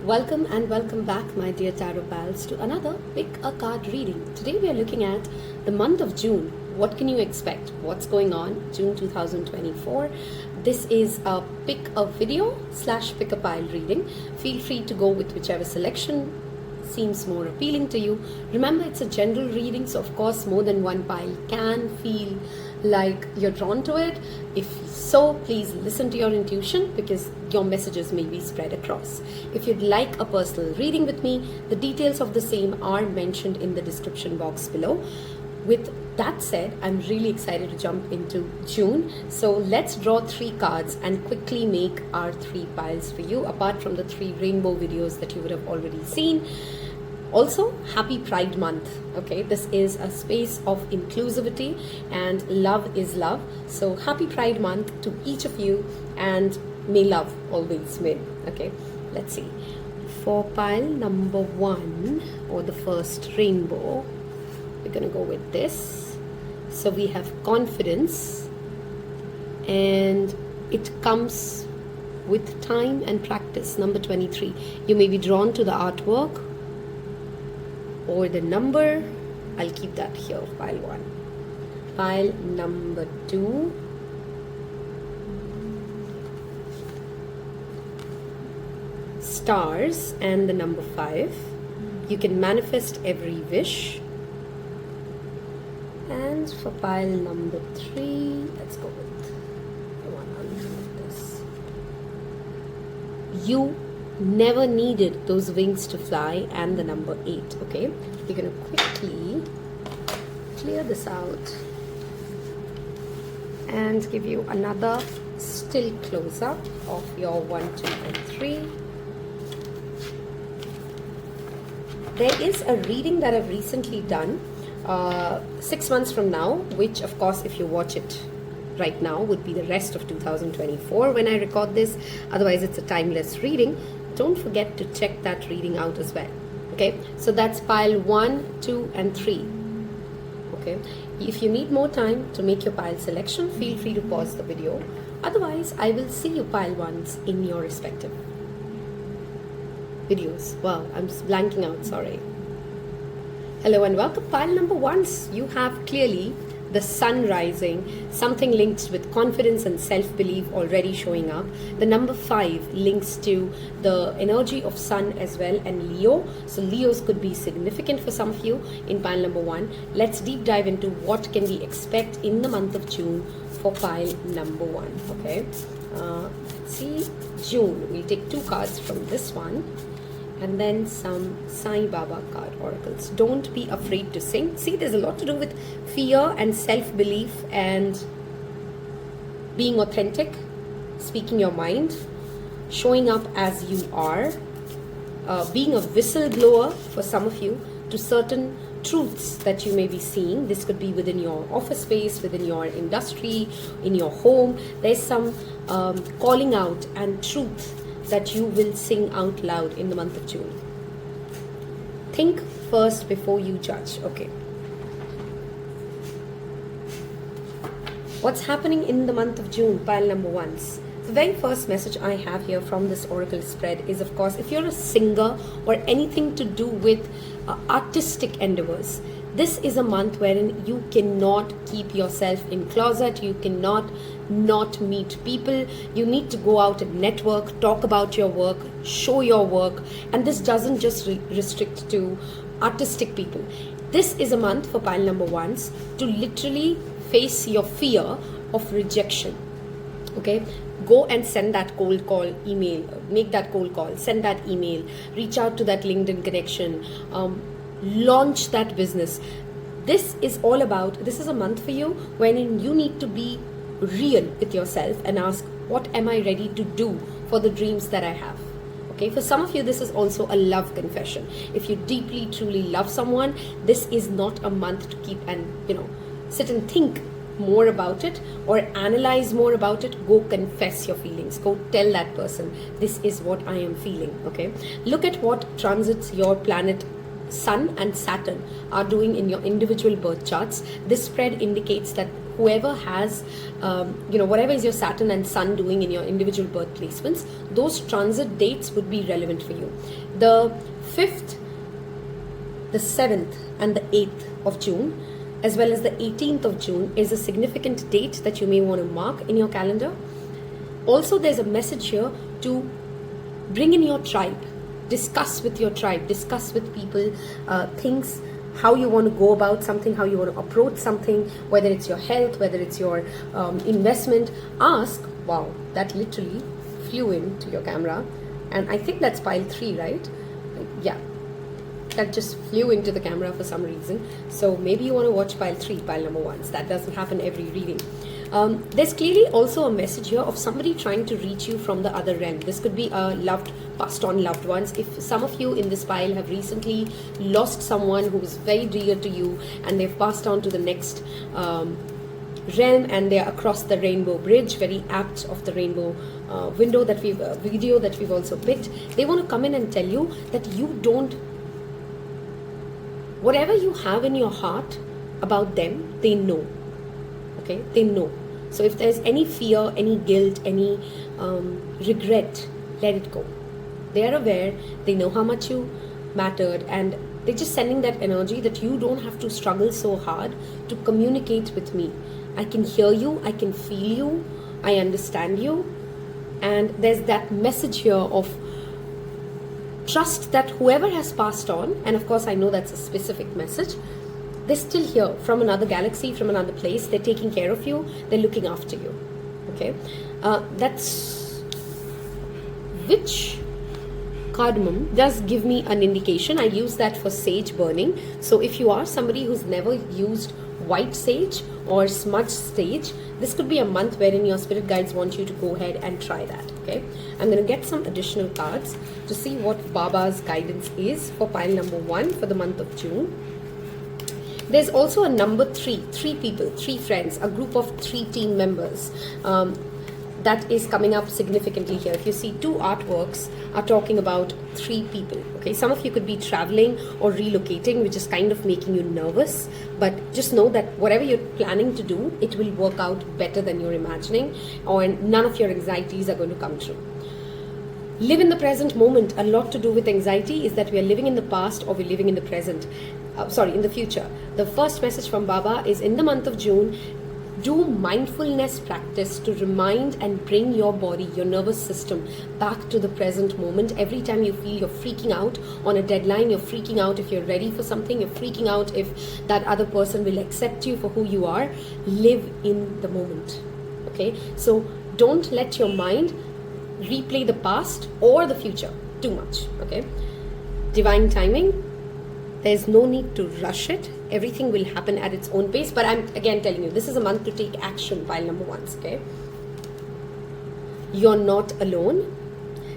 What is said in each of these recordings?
Welcome and welcome back, my dear Taropals, to another Pick a Card reading. Today we are looking at the month of June. What can you expect? What's going on? June 2024. This is a pick a video / pick a pile reading. Feel free to go with whichever selection seems more appealing to you. Remember, it's a general reading, so of course more than one pile can feel like you're drawn to it. If so, please listen to your intuition because your messages may be spread across. If you'd like a personal reading with me, the details of the same are mentioned in the description box below. With that said, I'm really excited to jump into June. So let's draw 3 cards and quickly make our 3 piles for you, apart from the 3 rainbow videos that you would have already seen. Also, happy Pride Month. Okay, this is a space of inclusivity and love is love. So happy Pride Month to each of you, and may love always win. Okay, let's see. For pile number 1, or the first rainbow, we're gonna go with this. So we have confidence, and it comes with time and practice. Number 23. You may be drawn to the artwork or the number. I'll keep that here. Pile 1. Pile number 2. Stars and the number 5. You can manifest every wish. And for pile number 3, let's go with the one under this. You never needed those wings to fly, and the number 8. Okay, we're gonna quickly clear this out and give you another still close-up of your 1, 2 and 3. There is a reading that I've recently done 6 months from now, which of course if you watch it right now would be the rest of 2024 when I record this. Otherwise it's a timeless reading. Don't forget to check that reading out as well. Okay, so that's pile 1, 2 and 3. Okay, if you need more time to make your pile selection, feel free to pause the video. Otherwise I will see you pile ones in your respective videos. Wow, I'm blanking out, sorry. Hello and welcome. Pile number 1, you have clearly the sun rising, something linked with confidence and self-belief already showing up. The number 5 links to the energy of sun as well, and Leo. So Leos could be significant for some of you in pile number 1. Let's deep dive into what can we expect in the month of June for pile number 1. Okay, let's see. June, we'll take 2 cards from this one, and then some Sai Baba card oracles. Don't be afraid to sing. See, there's a lot to do with fear and self-belief and being authentic, speaking your mind, showing up as you are, being a whistleblower for some of you to certain truths that you may be seeing. This could be within your office space, within your industry, in your home. There's some calling out and truth that you will sing out loud in the month of June. Think first before you judge. Okay. What's happening in the month of June, pile number 1s? The very first message I have here from this oracle spread is, of course, if you're a singer or anything to do with artistic endeavors, this is a month wherein you cannot keep yourself in closet. You cannot not meet people. You need to go out and network, talk about your work, show your work. And this doesn't just restrict to artistic people. This is a month for pile number 1s to literally face your fear of rejection. Okay, go and send that cold call email, make that cold call, send that email, reach out to that LinkedIn connection, launch that business. This is all about, this is a month for you wherein you need to be real with yourself and ask, what am I ready to do for the dreams that I have? Okay, for some of you this is also a love confession. If you deeply truly love someone, this is not a month to keep and sit and think more about it or analyze more about it. Go confess your feelings. Go tell that person, this is what I am feeling. Okay, look at what transits your planet Sun and Saturn are doing in your individual birth charts. This spread indicates that whoever has, whatever is your Saturn and Sun doing in your individual birth placements, those transit dates would be relevant for you. The 5th, the 7th and the 8th of June, as well as the 18th of June, is a significant date that you may want to mark in your calendar. Also, there's a message here to bring in your tribe, discuss with your tribe, discuss with people things, how you want to go about something, how you want to approach something, whether it's your health, whether it's your investment. Ask, wow, that literally flew into your camera, and I think that's pile 3, right? Yeah, that just flew into the camera for some reason. So maybe you want to watch pile 3, pile number 1. That doesn't happen every reading. There's clearly also a message here of somebody trying to reach you from the other realm. This could be a passed on loved ones. If some of you in this pile have recently lost someone who is very dear to you, and they've passed on to the next realm, and they're across the rainbow bridge, very apt of the rainbow video that we've also picked. They want to come in and tell you that you don't, whatever you have in your heart about them, they know. Okay, they know. So if there's any fear, any guilt, any regret, let it go. They are aware, they know how much you mattered, and they're just sending that energy that you don't have to struggle so hard to communicate with me. I can hear you, I can feel you, I understand you. And there's that message here of trust that whoever has passed on, and of course I know that's a specific message, they're still here from another galaxy, from another place. They're taking care of you, they're looking after you. Okay, that's which cardamom does give me an indication. I use that for sage burning. So if you are somebody who's never used white sage or smudge sage, this could be a month wherein your spirit guides want you to go ahead and try that. Okay, I'm going to get some additional cards to see what Baba's guidance is for pile number 1 for the month of June. There's also a number 3 people, 3 friends, a group of 3 team members that is coming up significantly here. If you see 2 artworks are talking about 3 people. Okay, some of you could be traveling or relocating, which is kind of making you nervous, but just know that whatever you're planning to do, it will work out better than you're imagining, or none of your anxieties are going to come true. Live in the present moment. A lot to do with anxiety is that we are living in the past or we're living in the present. In the future. The first message from Baba is, in the month of June, do mindfulness practice to remind and bring your body, your nervous system back to the present moment. Every time you feel you're freaking out on a deadline, you're freaking out if you're ready for something, you're freaking out if that other person will accept you for who you are, live in the moment. Okay, so don't let your mind replay the past or the future too much. Okay, divine timing. There's no need to rush it. Everything will happen at its own pace. But I'm again telling you, this is a month to take action, pile number 1. Okay, you're not alone.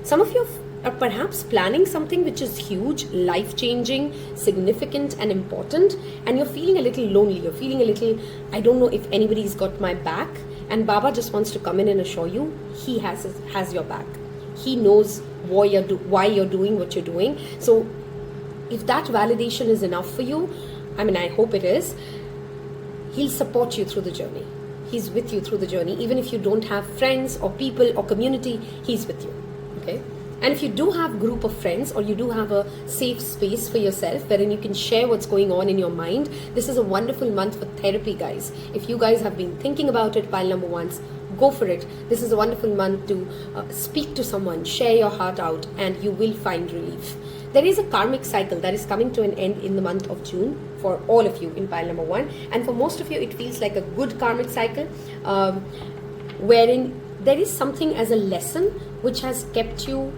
Some of you are perhaps planning something which is huge, life-changing, significant and important, and you're feeling a little lonely. You're feeling a little, I don't know if anybody's got my back. And Baba just wants to come in and assure you he has your back. He knows why you're doing what you're doing. So if that validation is enough for you, I mean, I hope it is, he'll support you through the journey. He's with you through the journey. Even if you don't have friends or people or community, he's with you. Okay? And if you do have a group of friends, or you do have a safe space for yourself wherein you can share what's going on in your mind, this is a wonderful month for therapy, guys. If you guys have been thinking about it, pile number 1, go for it. This is a wonderful month to speak to someone, share your heart out, and you will find relief. There is a karmic cycle that is coming to an end in the month of June for all of you in pile number 1. And for most of you, it feels like a good karmic cycle wherein there is something as a lesson which has kept you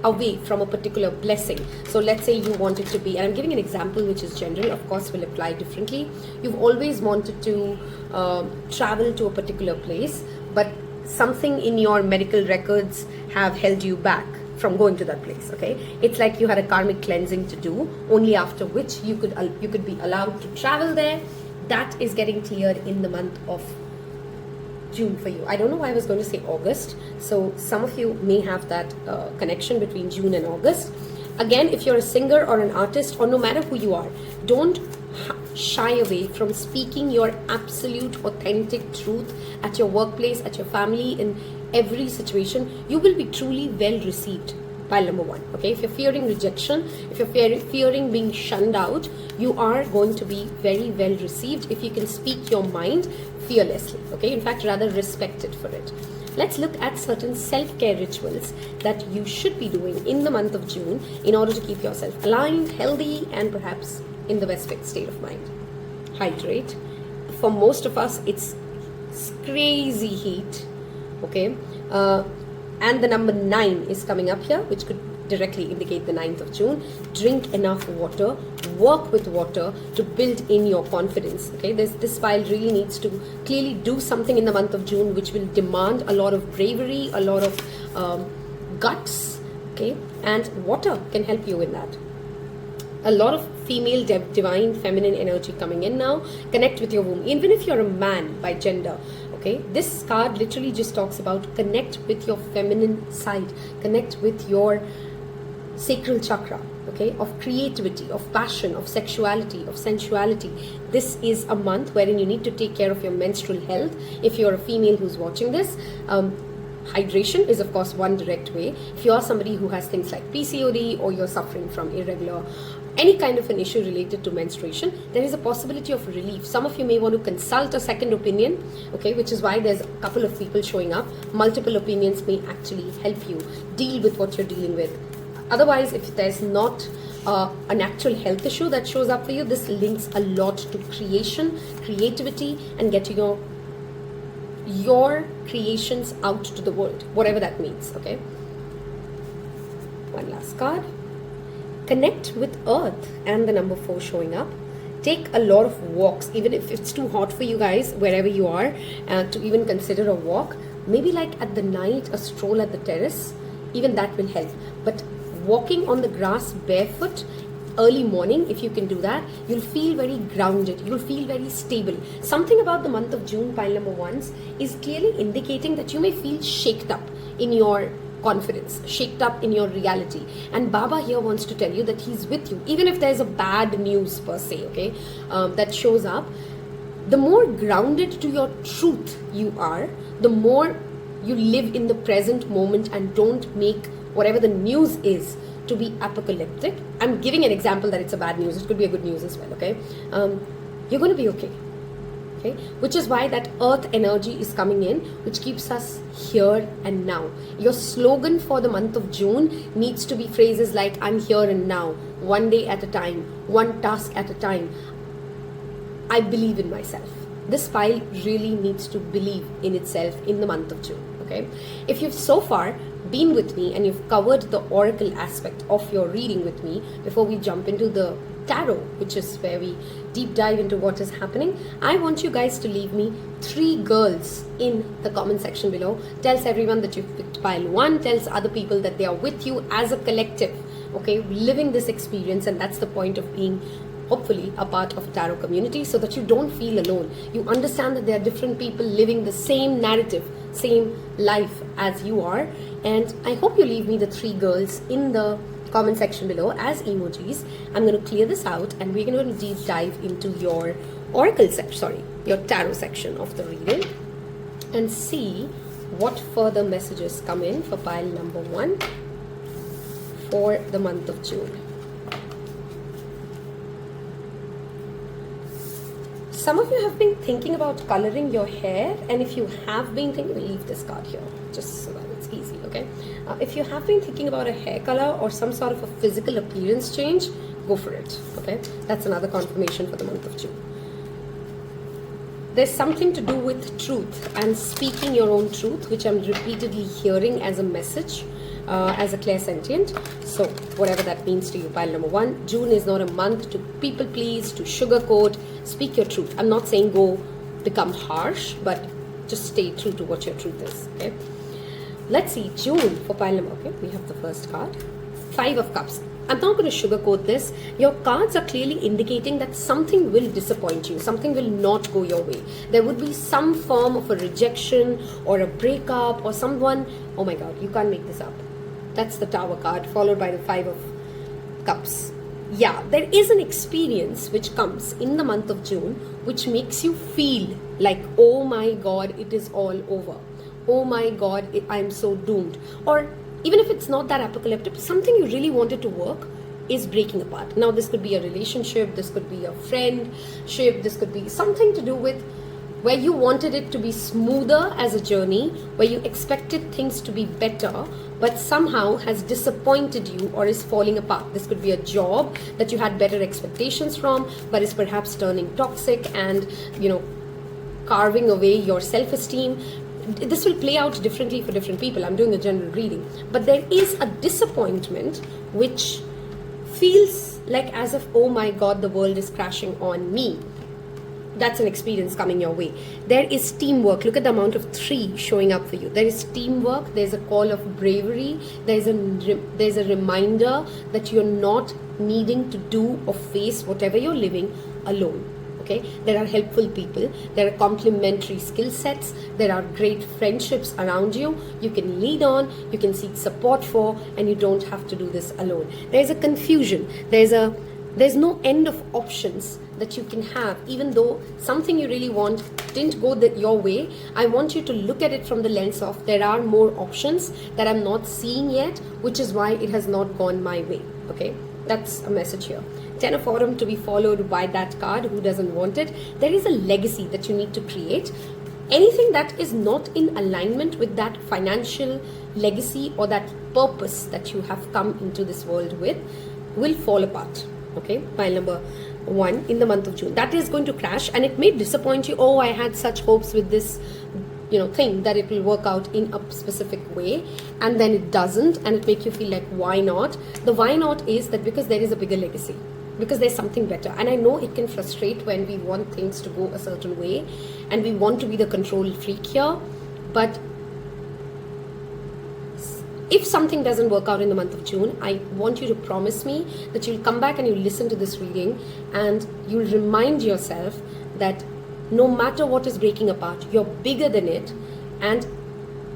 away from a particular blessing. So let's say you wanted to be, and I'm giving an example which is general, of course will apply differently. You've always wanted to travel to a particular place, but something in your medical records have held you back from going to that place. Okay, it's like you had a karmic cleansing to do, only after which you could be allowed to travel there. That is getting cleared in the month of June for you. I don't know why I was going to say August. So some of you may have that connection between June and August. Again, if you're a singer or an artist, or no matter who you are, don't shy away from speaking your absolute authentic truth at your workplace, at your family, in every situation. You will be truly well received. Pile number 1. Okay, if you're fearing rejection, if you're fearing being shunned out, you are going to be very well received if you can speak your mind fearlessly. Okay, in fact, rather respected for it. Let's look at certain self-care rituals that you should be doing in the month of June in order to keep yourself aligned, healthy, and perhaps in the best state of mind. Hydrate. For most of us, it's crazy heat. Okay, and the number 9 is coming up here, which could directly indicate the 9th of June. Drink enough water, work with water to build in your confidence. Okay, this pile really needs to clearly do something in the month of June, which will demand a lot of bravery, a lot of guts. Okay, and water can help you in that. A lot of female, divine, feminine energy coming in now. Connect with your womb, even if you're a man by gender. Okay, this card literally just talks about connect with your feminine side, connect with your sacral chakra, okay, of creativity, of passion, of sexuality, of sensuality. This is a month wherein you need to take care of your menstrual health. If you're a female who's watching this, hydration is of course one direct way. If you are somebody who has things like PCOD, or you're suffering from irregular, any kind of an issue related to menstruation, there is a possibility of relief. Some of you may want to consult a second opinion, okay, which is why there's a couple of people showing up. Multiple opinions may actually help you deal with what you're dealing with. Otherwise, if there's not an actual health issue that shows up for you, this links a lot to creation, creativity, and getting your creations out to the world, whatever that means. Okay, one last card. Connect with earth, and the number 4 showing up. Take a lot of walks, even if it's too hot for you guys wherever you are, to even consider a walk. Maybe like at the night, a stroll at the terrace, even that will help. But walking on the grass barefoot early morning, if you can do that, you'll feel very grounded, you'll feel very stable. Something about the month of June, pile number 1s, is clearly indicating that you may feel shaked up in your confidence, shaked up in your reality. And Baba here wants to tell you that he's with you, even if there's a bad news per se, okay, that shows up. The more grounded to your truth you are, the more you live in the present moment and don't make whatever the news is to be apocalyptic. I'm giving an example that it's a bad news. It could be a good news as well, okay? You're going to be okay. Okay, which is why that earth energy is coming in, which keeps us here and now. Your slogan for the month of June needs to be phrases like, I'm here and now, one day at a time, one task at a time. I believe in myself. This pile really needs to believe in itself in the month of June. Okay, if you've so far been with me and you've covered the oracle aspect of your reading with me before we jump into the tarot, which is where we deep dive into what is happening, I want you guys to leave me 3 girls in the comment section below. Tells everyone that you've picked pile 1, tells other people that they are with you as a collective, okay, living this experience. And that's the point of being hopefully a part of a tarot community, so that you don't feel alone. You understand that there are different people living the same narrative, same life as you are. And I hope you leave me the 3 girls in the comment section below as emojis. I'm going to clear this out and we're going to deep dive into your oracle section, your tarot section of the reading, and see what further messages come in for pile number 1 for the month of June. Some of you have been thinking about coloring your hair, and if you have been thinking, we'll leave this card here just so that it's easy, okay? If you have been thinking about a hair color or some sort of a physical appearance change, go for it, okay? That's another confirmation for the month of June. There's something to do with truth and speaking your own truth, which I'm repeatedly hearing as a message, as a clairsentient. So whatever that means to you, pile number 1, June is not a month to people please, to sugarcoat. Speak your truth. I'm not saying go become harsh, but just stay true to what your truth is, okay? Let's see, June for pile number, okay, we have the first card, 5 of Cups. I'm not going to sugarcoat this. Your cards are clearly indicating that something will disappoint you. Something will not go your way. There would be some form of a rejection or a breakup or someone, oh my God, you can't make this up. That's the Tower card, followed by the 5 of Cups. Yeah, there is an experience which comes in the month of June which makes you feel like, oh my God, it is all over. Oh my God, I'm so doomed. Or even if it's not that apocalyptic, something you really wanted to work is breaking apart. Now, this could be a relationship, this could be a friendship, this could be something to do with where you wanted it to be smoother as a journey, where you expected things to be better, but somehow has disappointed you or is falling apart. This could be a job that you had better expectations from, but is perhaps turning toxic and, carving away your self-esteem. This will play out differently for different people. I'm doing a general reading. But there is a disappointment which feels like as if, oh my God, the world is crashing on me. That's an experience coming your way. There is teamwork. Look at the amount of 3 showing up for you. There is teamwork. There's a call of bravery. There's a reminder that you're not needing to do or face whatever you're living alone. Okay? There are helpful people. There are complementary skill sets. There are great friendships around you. You can lead on. You can seek support for, and you don't have to do this alone. There's a confusion. There's no end of options that you can have, even though something you really want didn't go your way. I want you to look at it from the lens of there are more options that I'm not seeing yet, which is why it has not gone my way. Okay, that's a message here. 10 of Autumn to be followed by that card. Who doesn't want it? There is a legacy that you need to create. Anything that is not in alignment with that financial legacy or that purpose that you have come into this world with will fall apart. Okay, pile number 1 in the month of June. That is going to crash, and it may disappoint you. Oh, I had such hopes with this, thing that it will work out in a specific way, and then it doesn't, and it make you feel like, why not? The why not is that because there is a bigger legacy, because there's something better. And I know it can frustrate when we want things to go a certain way, and we want to be the control freak here, but if something doesn't work out in the month of June, I want you to promise me that you'll come back and you'll listen to this reading and you'll remind yourself that no matter what is breaking apart, you're bigger than it. And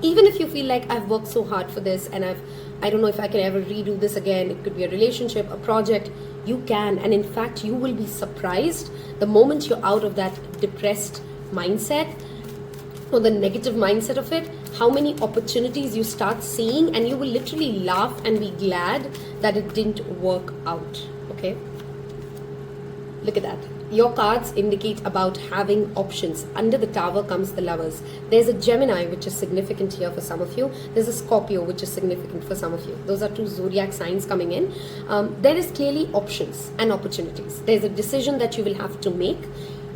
even if you feel like I've worked so hard for this and I don't know if I can ever redo this again, it could be a relationship, a project, you can. And in fact, you will be surprised the moment you're out of that depressed mindset or the negative mindset of it, how many opportunities you start seeing, and you will literally laugh and be glad that it didn't work out. Okay, look at that. Your cards indicate about having options. Under the Tower comes the Lovers. There's a Gemini, which is significant here for some of you. There's a Scorpio, which is significant for some of you. Those are 2 zodiac signs coming in. There is clearly options and opportunities. There's a decision that you will have to make.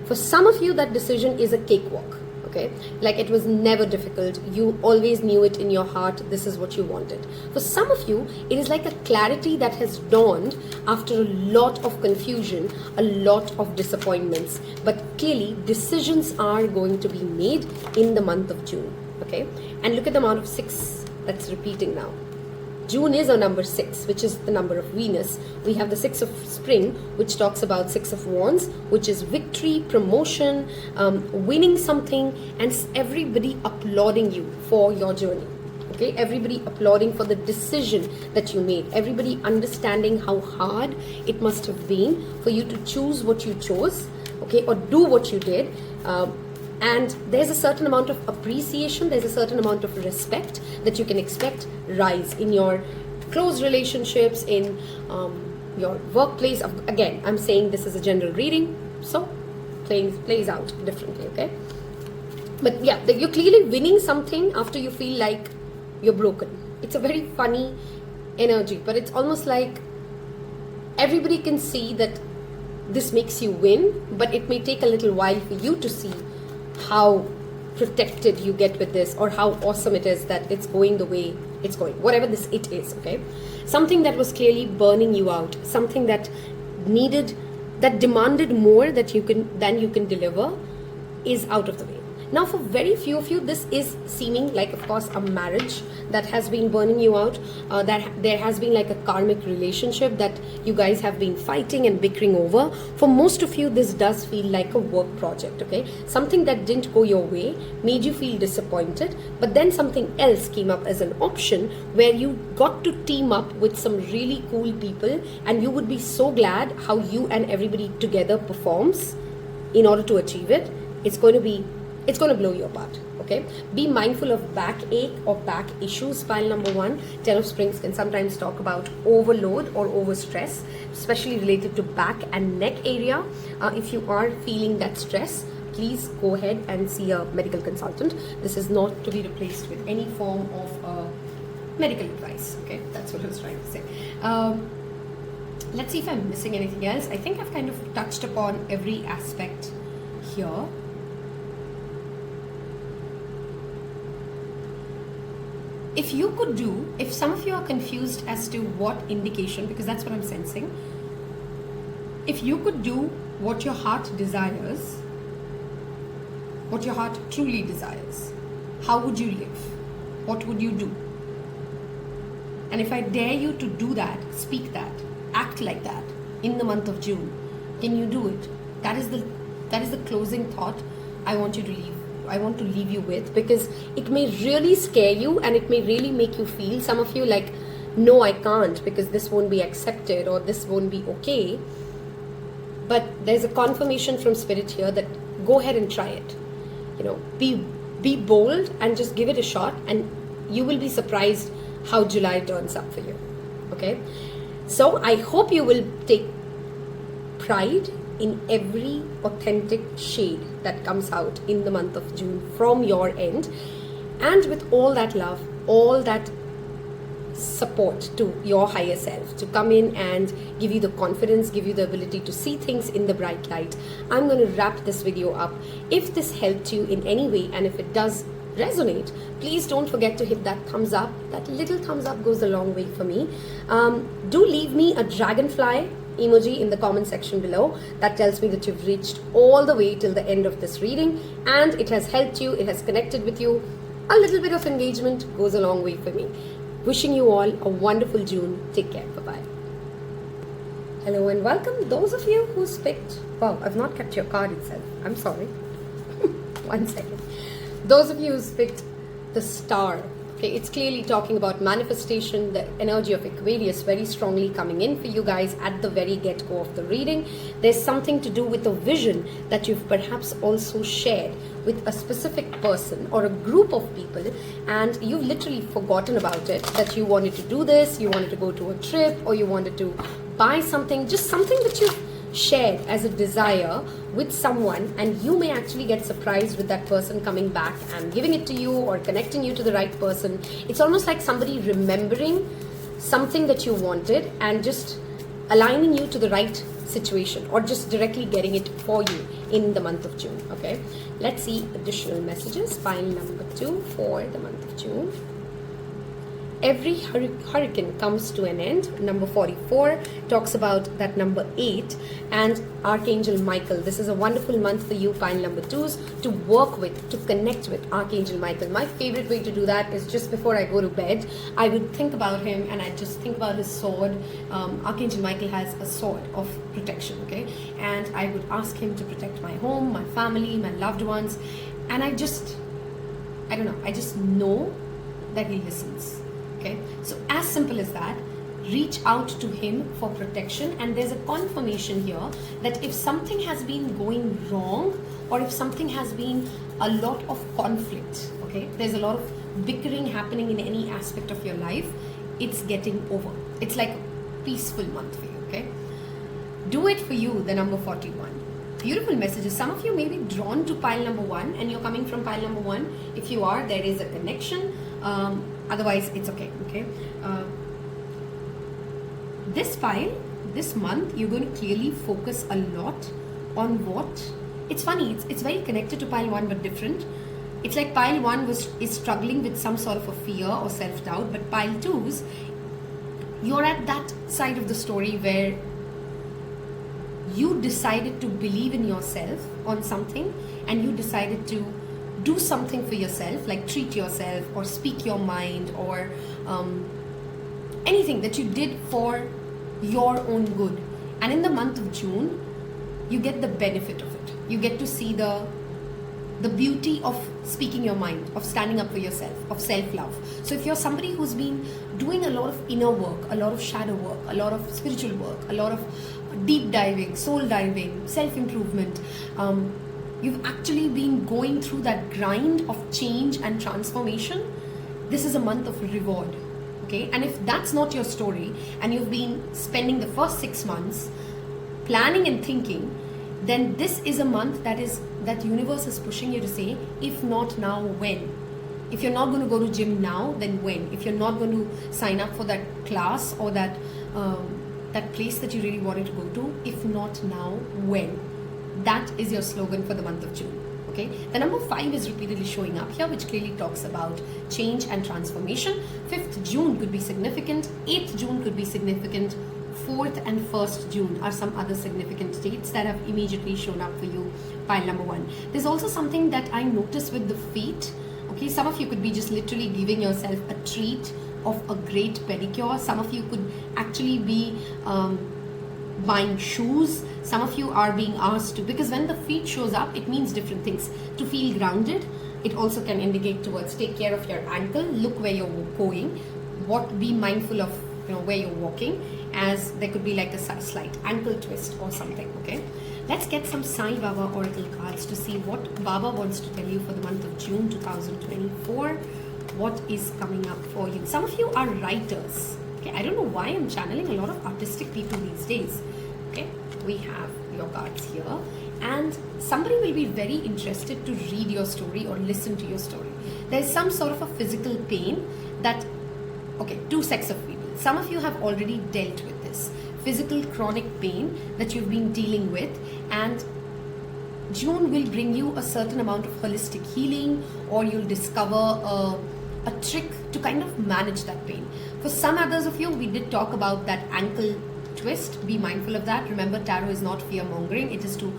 For some of you, that decision is a cakewalk. Okay, like it was never difficult. You always knew it in your heart. This is what you wanted. For some of you, it is like a clarity that has dawned after a lot of confusion, a lot of disappointments. But clearly, decisions are going to be made in the month of June. Okay, and look at the amount of 6 that's repeating now. June is a number 6, which is the number of Venus. We have the 6 of Spring, which talks about 6 of Wands, which is victory, promotion, winning something, and everybody applauding you for your journey. Okay, everybody applauding for the decision that you made. Everybody understanding how hard it must have been for you to choose what you chose, okay, or do what you did. And there's a certain amount of appreciation, there's a certain amount of respect that you can expect rise in your close relationships, in your workplace. Again, I'm saying this is a general reading, so plays out differently, okay? But yeah, you're clearly winning something after you feel like you're broken. It's a very funny energy, but it's almost like everybody can see that this makes you win, but it may take a little while for you to see how protected you get with this, or how awesome it is that it's going the way it's going, whatever this it is. Okay, something that was clearly burning you out, something that demanded more than you can deliver, is out of the way. Now for very few of you, this is seeming like, of course, a marriage that has been burning you out, that there has been like a karmic relationship that you guys have been fighting and bickering over. For most of you, this does feel like a work project, okay? Something that didn't go your way made you feel disappointed, but then something else came up as an option where you got to team up with some really cool people, and you would be so glad how you and everybody together performs in order to achieve it. It's going to blow you apart, okay? Be mindful of backache or back issues, pile number 1. 10 of Springs can sometimes talk about overload or overstress, especially related to back and neck area. If you are feeling that stress, please go ahead and see a medical consultant. This is not to be replaced with any form of medical advice, okay? That's what I was trying to say. Let's see if I'm missing anything else. I think I've kind of touched upon every aspect here. If some of you are confused as to what indication, because that's what I'm sensing, if you could do what your heart desires, what your heart truly desires, how would you live? What would you do? And if I dare you to do that, speak that, act like that in the month of June, can you do it? That is the closing thought I want to leave you with, because it may really scare you and it may really make you feel, some of you, like, no, I can't because this won't be accepted or this won't be okay. But there's a confirmation from Spirit here that go ahead and try it. You know, be bold and just give it a shot, and you will be surprised how July turns up for you, okay? So I hope you will take pride in every authentic shade that comes out in the month of June from your end, and with all that love, all that support to your higher self to come in and give you the confidence, give you the ability to see things in the bright light. I'm going to wrap this video up. If this helped you in any way, and if it does resonate, please don't forget to hit that thumbs up. That little thumbs up goes a long way for me. Do leave me a dragonfly emoji in the comment section below. That tells me that you've reached all the way till the end of this reading and it has helped you, it has connected with you. A little bit of engagement goes a long way for me. Wishing you all a wonderful June. Take care. Bye-bye. Hello and welcome. Those of you who's picked, wow, I've not kept your card itself. I'm sorry. 1 second. Those of you who's picked the star, okay, it's clearly talking about manifestation, the energy of Aquarius very strongly coming in for you guys at the very get-go of the reading. There's something to do with a vision that you've perhaps also shared with a specific person or a group of people, and you've literally forgotten about it, that you wanted to do this, you wanted to go to a trip, or you wanted to buy something, just something that you've shared as a desire with someone, and you may actually get surprised with that person coming back and giving it to you or connecting you to the right person. It's almost like somebody remembering something that you wanted and just aligning you to the right situation, or just directly getting it for you in the month of June. Okay, let's see additional messages. Pile number 2 for the month of June. Every hurricane comes to an end. Number 44 talks about that number 8 and Archangel Michael. This is a wonderful month for you, pile number 2s, to work with, to connect with Archangel Michael. My favorite way to do that is just before I go to bed, I would think about him and I just think about his sword. Archangel Michael has a sword of protection, okay? And I would ask him to protect my home, my family, my loved ones. And I just know that he listens. Okay, so as simple as that, reach out to him for protection. And there's a confirmation here that if something has been going wrong, or if something has been a lot of conflict, okay, there's a lot of bickering happening in any aspect of your life, it's getting over. It's like a peaceful month for you, okay? Do it for you, the number 41. Beautiful messages. Some of you may be drawn to pile number 1 and you're coming from pile number 1. If you are, there is a connection. Otherwise, it's okay. Okay. This pile, this month, you're going to clearly focus a lot on what. It's funny. It's very connected to pile 1, but different. It's like pile 1 is struggling with some sort of a fear or self-doubt, but pile 2s, you're at that side of the story where you decided to believe in yourself on something, and you decided to do something for yourself, like treat yourself or speak your mind, or anything that you did for your own good. And in the month of June, you get the benefit of it. You get to see the beauty of speaking your mind, of standing up for yourself, of self-love. So if you're somebody who's been doing a lot of inner work, a lot of shadow work, a lot of spiritual work, a lot of deep diving, soul diving, self-improvement, you've actually been going through that grind of change and transformation, this is a month of reward. Okay? And if that's not your story, and you've been spending the first 6 months planning and thinking, then this is a month that universe is pushing you to say, if not now, when? If you're not going to go to gym now, then when? If you're not going to sign up for that class or that place that you really wanted to go to, if not now, when? That is your slogan for the month of June. Okay? The number 5 is repeatedly showing up here, which clearly talks about change and transformation. 5th June could be significant. 8th June could be significant. 4th and 1st June are some other significant dates that have immediately shown up for you. Pile number 1. There's also something that I noticed with the feet. Okay, some of you could be just literally giving yourself a treat of a great pedicure. Some of you could actually be buying shoes. Some of you are being asked to, because when the feet shows up, it means different things. To feel grounded, it also can indicate towards take care of your ankle, look where you're going, be mindful of where you're walking, as there could be like a slight ankle twist or something. Okay, let's get some Sai Baba oracle cards to see what Baba wants to tell you for the month of June 2024. What is coming up for you? Some of you are writers. Okay, I don't know why I'm channeling a lot of artistic people these days. Okay, we have your cards here, and somebody will be very interested to read your story or listen to your story. There's some sort of a physical pain that, okay, 2 sets of people. Some of you have already dealt with this physical chronic pain that you've been dealing with, and June will bring you a certain amount of holistic healing, or you'll discover a trick to kind of manage that pain. For some others of you, we did talk about that ankle twist. Be mindful of that. Remember, tarot is not fear mongering. It is to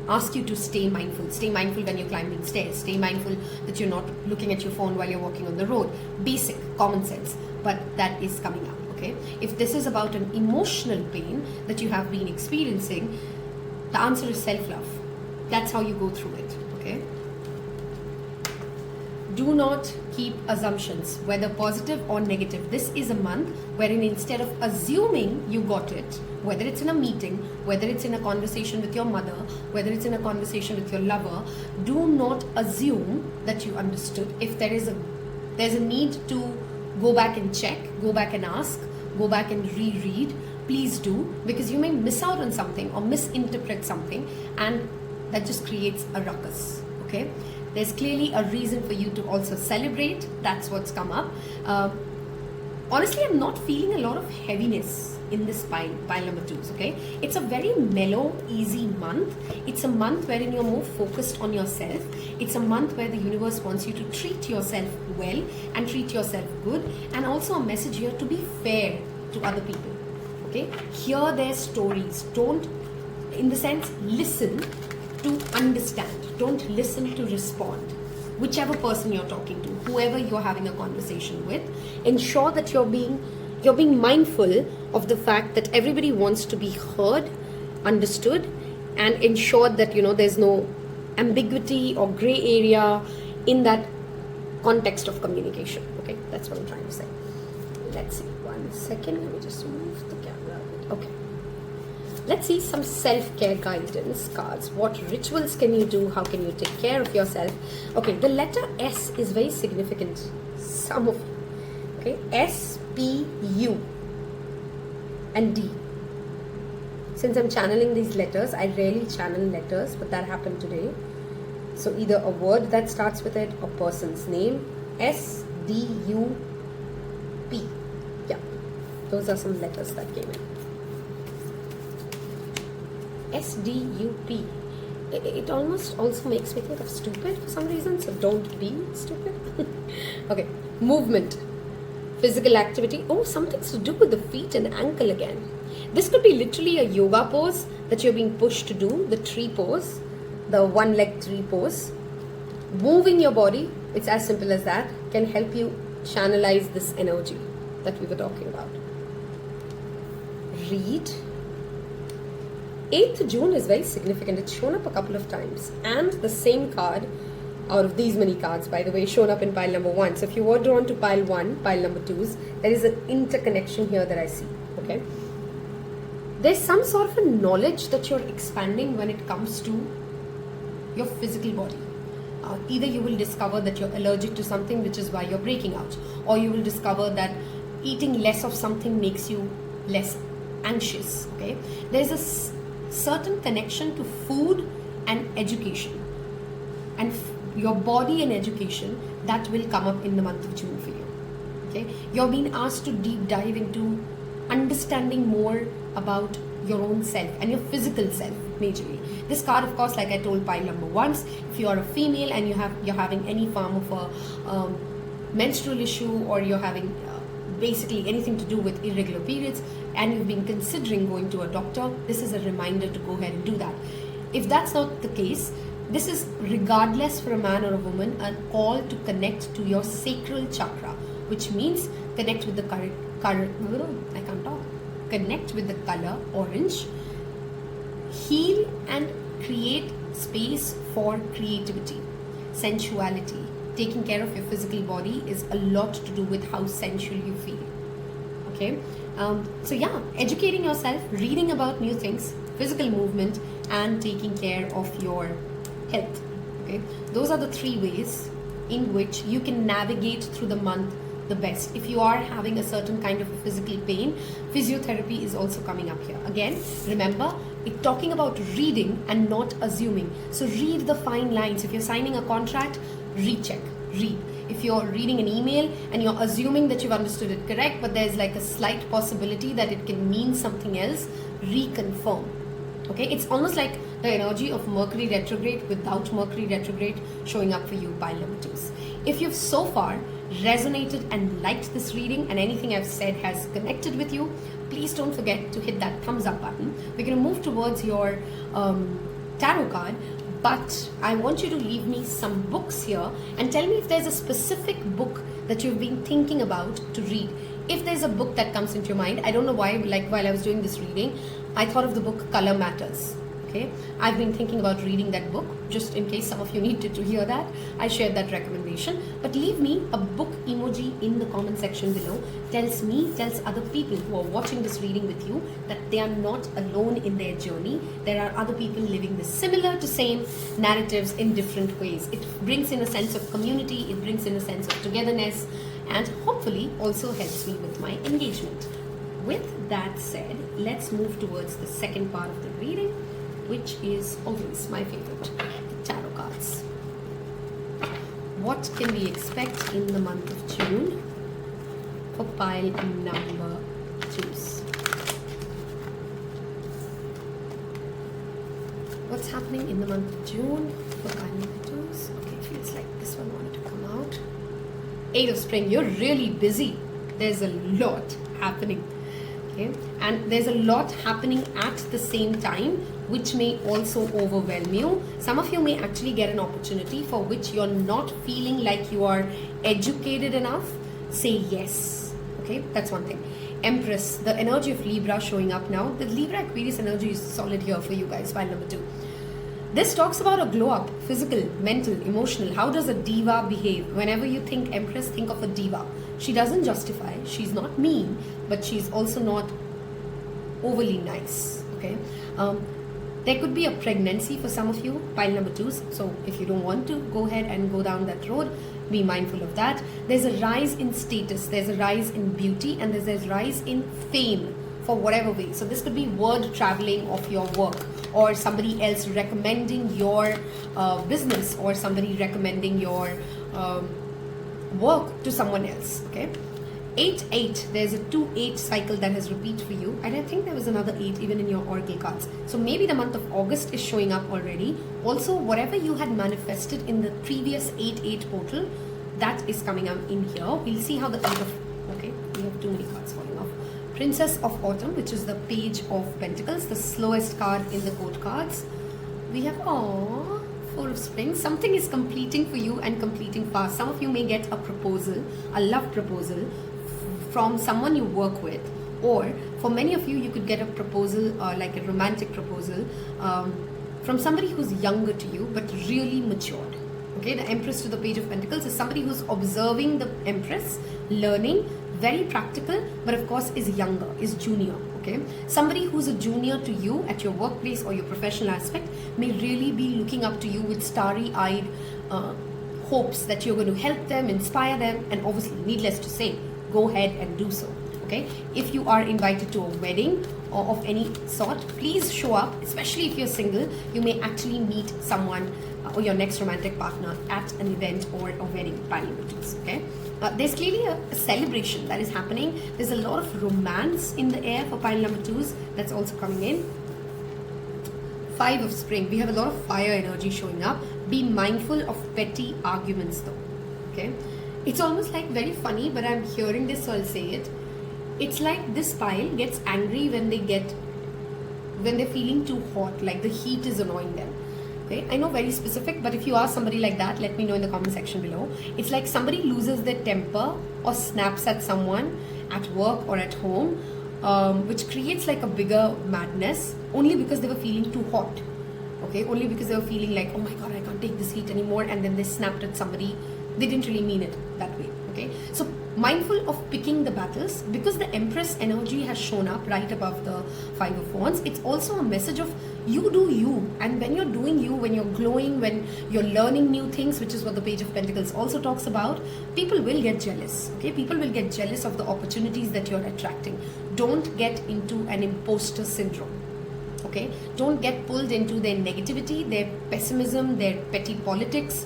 ask you to stay mindful. Stay mindful when you're climbing stairs. Stay mindful that you're not looking at your phone while you're walking on the road. Basic common sense, but that is coming up. Okay, if this is about an emotional pain that you have been experiencing, the answer is self-love. That's how you go through it. Okay, do not keep assumptions, whether positive or negative. This is a month wherein instead of assuming you got it, whether it's in a meeting, whether it's in a conversation with your mother, whether it's in a conversation with your lover, do not assume that you understood. If there's a need to go back and check, go back and ask, go back and reread, please do, because you may miss out on something or misinterpret something, and that just creates a ruckus. Okay, there's clearly a reason for you to also celebrate. That's what's come up. Honestly, I'm not feeling a lot of heaviness in this pile number 2. Okay, it's a very mellow, easy month. It's a month wherein you're more focused on yourself. It's a month where the universe wants you to treat yourself well and treat yourself good, and also a message here to be fair to other people. Okay, hear their stories. Don't, in the sense, listen to understand. Don't listen to respond. Whichever person you're talking to, whoever you're having a conversation with, ensure that you're being mindful of the fact that everybody wants to be heard, understood, and ensure that there's no ambiguity or gray area in that context of communication. Okay, that's what I'm trying to say. Let's see, 1 second, let me just move the camera a bit. Okay, let's see some self-care guidance cards. What rituals can you do? How can you take care of yourself? Okay, the letter S is very significant. Some of you. Okay, S, P, U and D. Since I'm channeling these letters, I rarely channel letters, but that happened today. So either a word that starts with it, a person's name. S, D, U, P. Yeah, those are some letters that came in. S, D, U, P. It almost also makes me think of stupid for some reason, so don't be stupid. Okay, movement, physical activity. Oh, something's to do with the feet and ankle again. This could be literally a yoga pose that you're being pushed to do, the tree pose, the 1 leg 3 pose. moving your body, it's as simple as that, can help you channelize this energy that we were talking about. Read. 8th June is very significant. It's shown up a couple of times, and the same card out of these many cards, by the way, shown up in pile number 1. So if you were drawn to pile 1, pile number 2s, there is an interconnection here that I see. Okay, there's some sort of a knowledge that you're expanding when it comes to your physical body. Either you will discover that you're allergic to something, which is why you're breaking out, or you will discover that eating less of something makes you less anxious. Okay, there's a certain connection to food and education, and your body and education that will come up in the month of June for you. Okay, you're being asked to deep dive into understanding more about your own self and your physical self majorly. This card, of course, like I told, pile number 1s, if you are a female and you're having any form of a menstrual issue, or you're having basically anything to do with irregular periods, and you've been considering going to a doctor, this is a reminder to go ahead and do that. If that's not the case, this is, regardless for a man or a woman, a call to connect to your sacral chakra, which means connect with the connect with the color orange, heal and create space for creativity, sensuality. Taking care of your physical body is a lot to do with how sensual you feel. Okay, so yeah, educating yourself, reading about new things, physical movement, and taking care of your health. Okay, those are the 3 ways in which you can navigate through the month the best. If you are having a certain kind of physical pain, physiotherapy is also coming up here. Again, remember, it's talking about reading and not assuming. So read the fine lines. If you're signing a contract, recheck, read. If you're reading an email and you're assuming that you've understood it correct, but there's like a slight possibility that it can mean something else, reconfirm. Okay, it's almost like the energy of Mercury retrograde without Mercury retrograde showing up for you, pile number 2s. If you've so far resonated and liked this reading and anything I've said has connected with you, please don't forget to hit that thumbs up button. We're going to move towards your tarot card, but I want you to leave me some books here and tell me if there's a specific book that you've been thinking about to read. If there's a book that comes into your mind, I don't know why, like while I was doing this reading, I thought of the book Color Matters. Okay, I've been thinking about reading that book, just in case some of you needed to hear that. I shared that recommendation. But leave me a book emoji in the comment section below. Tells other people who are watching this reading with you that they are not alone in their journey. There are other people living the similar to same narratives in different ways. It brings in a sense of community, it brings in a sense of togetherness, and hopefully also helps me with my engagement. With that said, let's move towards the second part of the reading, which is always my favorite, the tarot cards. What can we expect in the month of June for pile number 2s? What's happening in the month of June for pile number 2s? Okay, it feels like this one wanted to come out. 8 of Spring, you're really busy. There's a lot happening. Okay, and there's a lot happening at the same time, which may also overwhelm you. Some of you may actually get an opportunity for which you're not feeling like you are educated enough. Say yes. Okay, that's one thing. Empress, the energy of Libra showing up now. The Libra Aquarius energy is solid here for you guys, pile number 2. This talks about a glow up, physical, mental, emotional. How does a diva behave? Whenever you think Empress, think of a diva. She doesn't justify, she's not mean, but she's also not overly nice. Okay, there could be a pregnancy for some of you, pile number 2s. So if you don't want to go ahead and go down that road, be mindful of that. There's a rise in status, there's a rise in beauty, and there's a rise in fame for whatever way. So this could be word traveling of your work, or somebody else recommending your business, or somebody recommending your work to someone else. Okay, 8-8, there's a 2-8 cycle that has repeat for you, and I think there was another 8 even in your oracle cards. So maybe the month of August is showing up already. Also, whatever you had manifested in the previous 8-8 portal, that is coming up in here. We'll see how the 8 of, okay, we have too many cards falling off. Princess of Autumn, which is the Page of Pentacles, the slowest card in the court cards. We have Four of Spring, something is completing for you and completing fast. Some of you may get a proposal, a love proposal from someone you work with, or for many of you, you could get a proposal like a romantic proposal from somebody who's younger to you but really matured. Okay, the Empress to the Page of Pentacles is somebody who's observing the Empress, learning, very practical, but of course is younger, is junior. Okay, somebody who's a junior to you at your workplace or your professional aspect may really be looking up to you with starry-eyed hopes that you're going to help them, inspire them, and obviously, needless to say, go ahead and do so. Okay, if you are invited to a wedding or of any sort, please show up. Especially if you're single, you may actually meet someone or your next romantic partner at an event or a wedding, pile number twos. Okay, there's clearly a celebration that is happening. There's a lot of romance in the air for pile number twos that's also coming in. Five of Spring, we have a lot of fire energy showing up. Be mindful of petty arguments though. Okay, it's almost like very funny, but I'm hearing this, so I'll say it. It's like this pile gets angry when they're feeling too hot, like the heat is annoying them. Okay, I know very specific, but if you are somebody like that, let me know in the comment section below. It's like somebody loses their temper or snaps at someone at work or at home, which creates like a bigger madness only because they were feeling too hot. Okay, only because they were feeling like, oh my god, I can't take this heat anymore, and then they snapped at somebody. They didn't really mean it that way. Okay, so mindful of picking the battles, because the Empress energy has shown up right above the Five of Wands. It's also a message of you do you, and when you're doing you, when you're glowing, when you're learning new things, which is what the Page of Pentacles also talks about, people will get jealous. Okay, people will get jealous of the opportunities that you're attracting. Don't get into an imposter syndrome. Okay, don't get pulled into their negativity, their pessimism, their petty politics.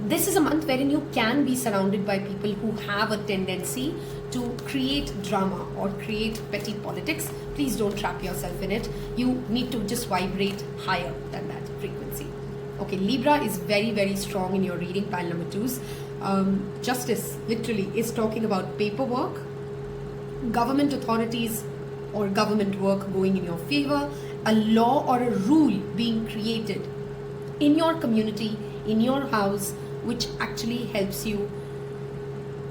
This is a month wherein you can be surrounded by people who have a tendency to create drama or create petty politics. Please don't trap yourself in it. You need to just vibrate higher than that frequency. Okay, Libra is very, very strong in your reading, pile number twos. Justice literally is talking about paperwork, government authorities or government work going in your favor, a law or a rule being created in your community, in your house, which actually helps you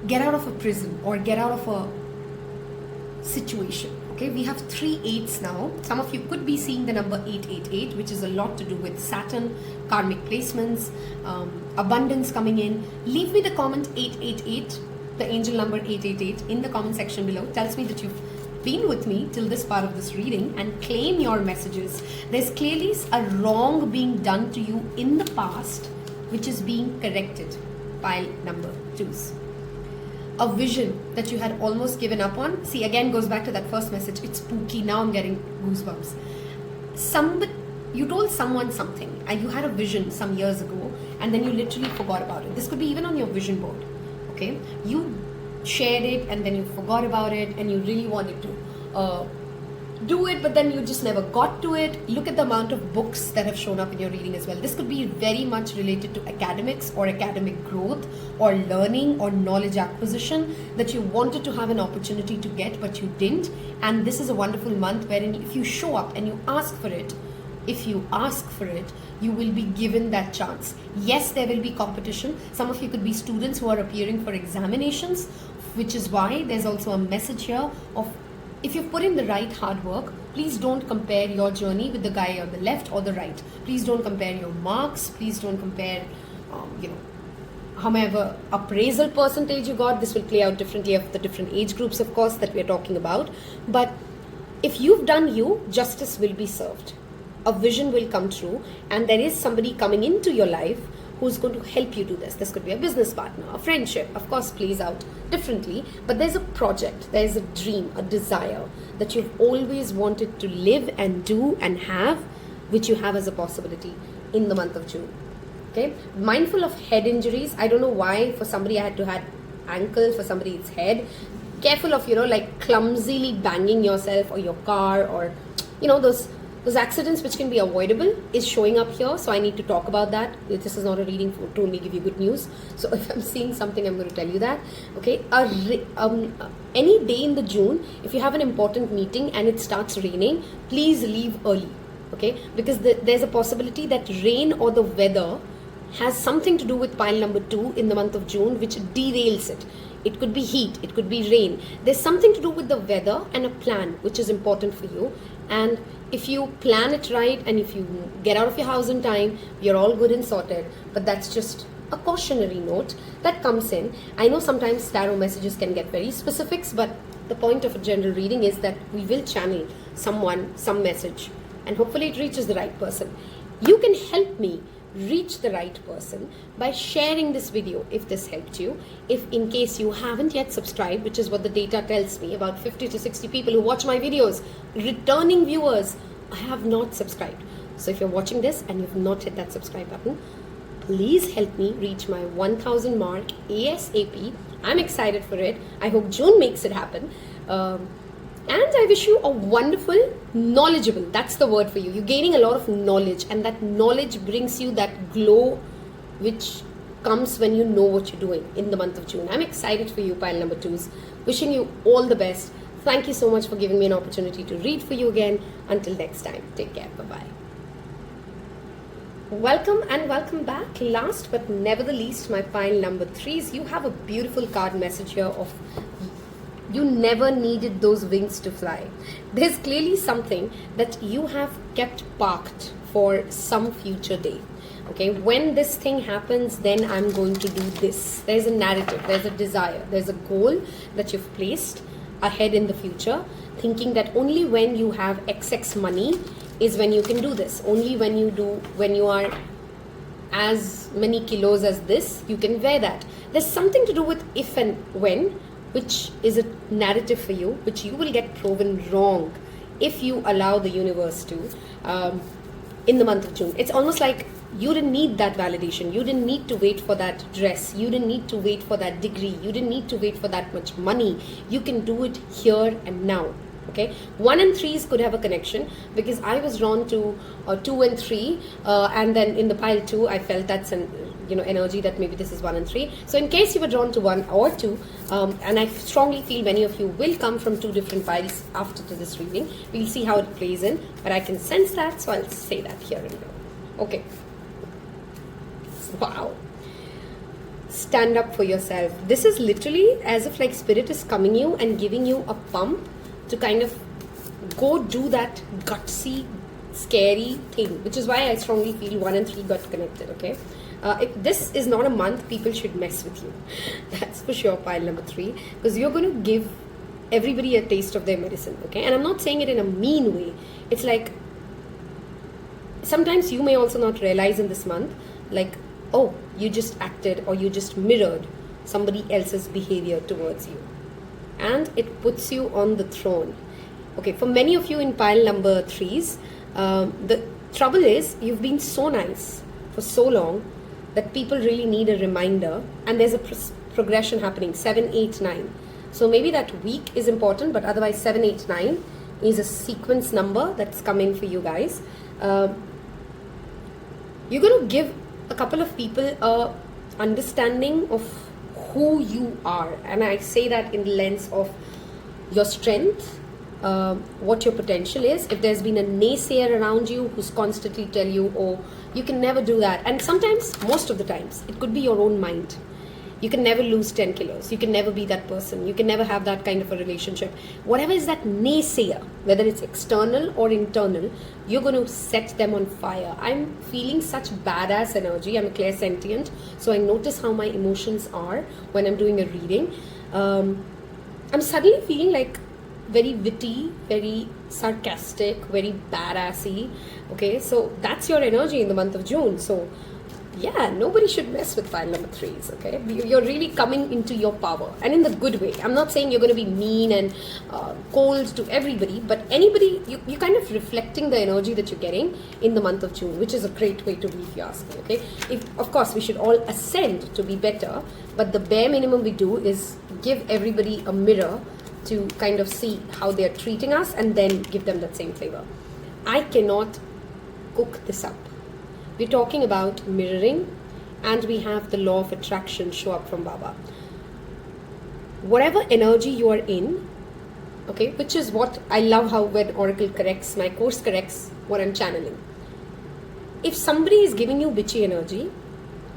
get out of a prison or get out of a situation. Okay, we have 3 8s now. Some of you could be seeing the number 888, which is a lot to do with Saturn, karmic placements, abundance coming in. Leave me the comment 888, the angel number 888, in the comment section below. Tells me that you've been with me till this part of this reading, and claim your messages. There's clearly a wrong being done to you in the past, which is being corrected. Pile number twos. A vision that you had almost given up on. See, again goes back to that first message. It's spooky. Now I'm getting goosebumps. You told someone something and you had a vision some years ago, and then you literally forgot about it. This could be even on your vision board. Okay, you shared it and then you forgot about it, and you really wanted to do it, but then you just never got to it. Look at the amount of books that have shown up in your reading as well. This could be very much related to academics or academic growth or learning or knowledge acquisition that you wanted to have an opportunity to get, but you didn't. And this is a wonderful month wherein if you show up and you ask for it, you will be given that chance. Yes, there will be competition. Some of you could be students who are appearing for examinations, which is why there's also a message here of, if you've put in the right hard work, please don't compare your journey with the guy on the left or the right. Please don't compare your marks. Please don't compare, however appraisal percentage you got. This will play out differently of the different age groups, of course, that we're talking about. But if you've done you, justice will be served. A vision will come true, and there is somebody coming into your life who's going to help you do this. This could be a business partner, a friendship, of course, plays out differently, but there's a project, there's a dream, a desire that you've always wanted to live and do and have, which you have as a possibility in the month of June. Okay, mindful of head injuries. I don't know why for somebody I had to have ankle, for somebody it's head. Careful of, like clumsily banging yourself or your car, or, those accidents which can be avoidable is showing up here. So I need to talk about that. This is not a reading to only give you good news. So if I'm seeing something, I'm going to tell you that. Okay. Any day in the June, if you have an important meeting and it starts raining, please leave early. okay? Because there's a possibility that rain or the weather has something to do with pile number 2 in the month of June, which derails it. It could be heat, it could be rain. There's something to do with the weather and a plan, which is important for you. And if you plan it right and if you get out of your house in time, you're all good and sorted. But that's just a cautionary note that comes in. I know sometimes tarot messages can get very specifics, but the point of a general reading is that we will channel someone, some message, and hopefully it reaches the right person. You can help me reach the right person by sharing this video if this helped you. If in case you haven't yet subscribed, which is what the data tells me, about 50 to 60 people who watch my videos, returning viewers, have not subscribed. So if you're watching this and you've not hit that subscribe button, please help me reach my 1000 mark ASAP. I'm excited for it. I hope June makes it happen. And I wish you a wonderful, knowledgeable, that's the word for you. You're gaining a lot of knowledge, and that knowledge brings you that glow which comes when you know what you're doing in the month of June. I'm excited for you, pile number 2s. Wishing you all the best. Thank you so much for giving me an opportunity to read for you again. Until next time, take care. Bye-bye. Welcome and welcome back. Last but never the least, my pile number 3s. You have a beautiful card message here of you never needed those wings to fly. There's clearly something that you have kept parked for some future day. Okay, when this thing happens, then I'm going to do this. There's a narrative, there's a desire, there's a goal that you've placed ahead in the future, thinking that only when you have XX money is when you can do this. Only when you are as many kilos as this, you can wear that. There's something to do with if and when, which is a narrative for you, which you will get proven wrong if you allow the universe to in the month of June. It's almost like you didn't need that validation. You didn't need to wait for that dress. You didn't need to wait for that degree. You didn't need to wait for that much money. You can do it here and now. Okay, 1 and 3s could have a connection because I was drawn to 2 and 3, and then in the pile 2, I felt that's an energy that maybe this is 1 and 3. So in case you were drawn to 1 or 2, and I strongly feel many of you will come from 2 different piles after this reading. We'll see how it plays in, but I can sense that, so I'll say that here and now. Okay. Wow. Stand up for yourself. This is literally as if like spirit is coming you and giving you a pump to kind of go do that gutsy, scary thing, which is why I strongly feel 1 and 3 got connected, okay? This is not a month people should mess with you. That's for sure, pile number 3, because you're going to give everybody a taste of their medicine, okay? And I'm not saying it in a mean way. It's like, sometimes you may also not realize in this month, like, oh, you just acted or you just mirrored somebody else's behavior towards you. And it puts you on the throne. Okay, for many of you in pile number 3s, the trouble is you've been so nice for so long that people really need a reminder, and there's a progression happening, 7, 8, 9. So maybe that week is important, but otherwise 7, 8, 9 is a sequence number that's coming for you guys. You're going to give a couple of people a understanding of who you are, and I say that in the lens of your strength, what your potential is. If there's been a naysayer around you who's constantly tell you, oh, you can never do that, and sometimes, most of the times, it could be your own mind. You can never lose 10 kilos. You can never be that person. You can never have that kind of a relationship. Whatever is that naysayer, whether it's external or internal, you're going to set them on fire. I'm feeling such badass energy. I'm a clairsentient, so I notice how my emotions are when I'm doing a reading. I'm suddenly feeling like very witty, very sarcastic, very badassy. Okay, so that's your energy in the month of June. So yeah, nobody should mess with pile number 3s, okay? You're really coming into your power, and in the good way. I'm not saying you're going to be mean and cold to everybody, but anybody, you're kind of reflecting the energy that you're getting in the month of June, which is a great way to be, if you ask me, okay? Of course, we should all ascend to be better, but the bare minimum we do is give everybody a mirror to kind of see how they're treating us and then give them that same flavor. I cannot cook this up. We're talking about mirroring, and we have the law of attraction show up from Baba. Whatever energy you are in, okay, which is what I love, how when Oracle corrects, my course corrects what I'm channeling. If somebody is giving you bitchy energy,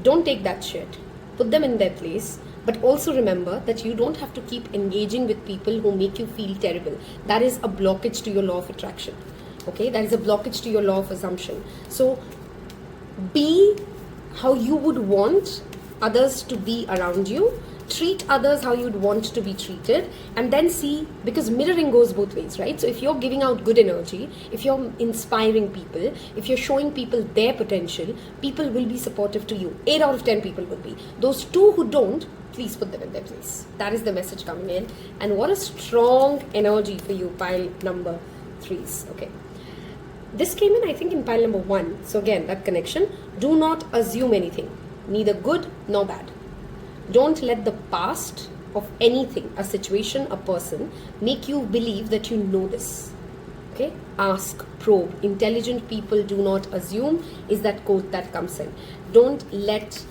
don't take that shit. Put them in their place. But also remember that you don't have to keep engaging with people who make you feel terrible. That is a blockage to your law of attraction. Okay, that is a blockage to your law of assumption. So be how you would want others to be around you. Treat others how you'd want to be treated, and then see, because mirroring goes both ways, right? So if you're giving out good energy, if you're inspiring people, if you're showing people their potential, people will be supportive to you. 8 out of 10 people will be. Those 2 who don't, please put them in their place. That is the message coming in. And what a strong energy for you, pile number 3s. Okay, this came in, I think, in pile number 1. So again, that connection. Do not assume anything, neither good nor bad. Don't let the past of anything, a situation, a person, make you believe that you know this. Okay? Ask, probe. Intelligent people do not assume is that quote that comes in. Don't let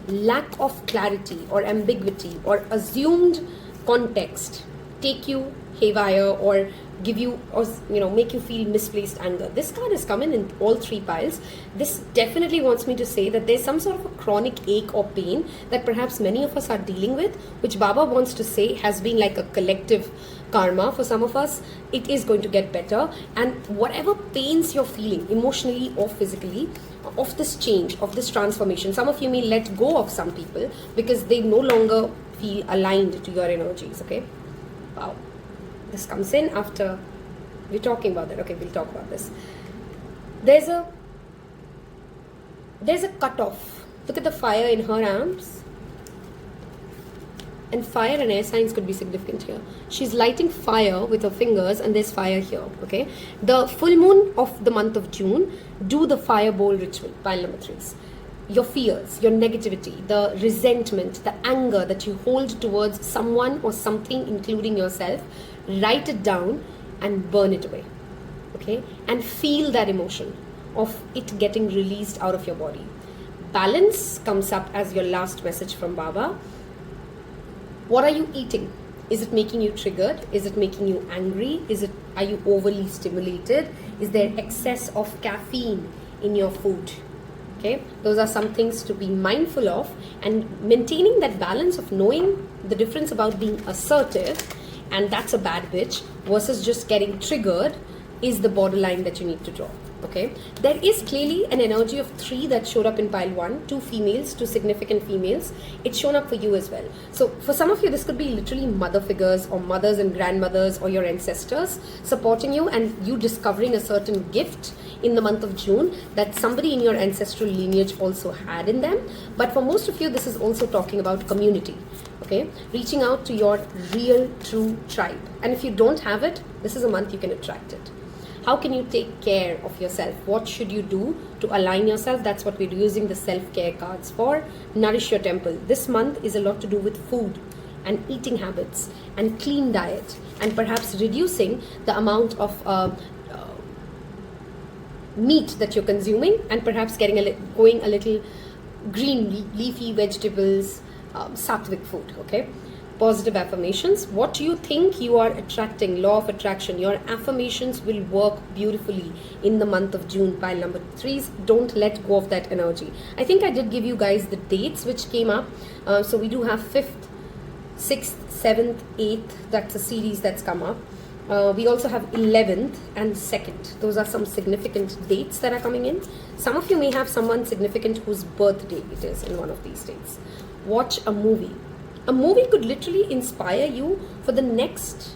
lack of clarity or ambiguity or assumed context take you haywire or give you, or make you feel misplaced anger. This card is coming in all 3 piles. This definitely wants me to say that there's some sort of a chronic ache or pain that perhaps many of us are dealing with, which Baba wants to say has been like a collective karma for some of us. It is going to get better, and whatever pains you're feeling emotionally or physically of this change, of this transformation, some of you may let go of some people because they no longer feel aligned to your energies. Okay, wow. This comes in after we're talking about that. Okay, we'll talk about this. There's a cutoff. Look at the fire in her arms. And fire and air signs could be significant here. She's lighting fire with her fingers, and there's fire here. Okay, the full moon of the month of June, do the fire bowl ritual. Pile number 3s. Your fears, your negativity, the resentment, the anger that you hold towards someone or something, including yourself, write it down and burn it away. Okay, and feel that emotion of it getting released out of your body. Balance comes up as your last message from Baba. What are you eating? Is it making you triggered? Is it making you angry? Are you overly stimulated? Is there excess of caffeine in your food? Okay, those are some things to be mindful of, and maintaining that balance of knowing the difference about being assertive, and that's a bad bitch, versus just getting triggered is the borderline that you need to draw. Okay, there is clearly an energy of 3 that showed up in pile 1, 2 females, 2 significant females. It's shown up for you as well. So for some of you, this could be literally mother figures or mothers and grandmothers or your ancestors supporting you, and you discovering a certain gift in the month of June that somebody in your ancestral lineage also had in them. But for most of you, this is also talking about community. Okay, reaching out to your real true tribe, and if you don't have it, this is a month you can attract it. How can you take care of yourself? What should you do to align yourself? That's what we're using the self-care cards for. Nourish your temple. This month is a lot to do with food and eating habits and clean diet, and perhaps reducing the amount of meat that you're consuming, and perhaps going a little green leafy vegetables, sattvic food. Okay, positive affirmations. What do you think you are attracting? Law of attraction. Your affirmations will work beautifully in the month of June. Pile number 3s. Don't let go of that energy. I think I did give you guys the dates which came up. So we do have 5th, 6th, 7th, 8th. That's a series that's come up. We also have 11th and 2nd. Those are some significant dates that are coming in. Some of you may have someone significant whose birthday it is in one of these dates. Watch a movie. A movie could literally inspire you for the next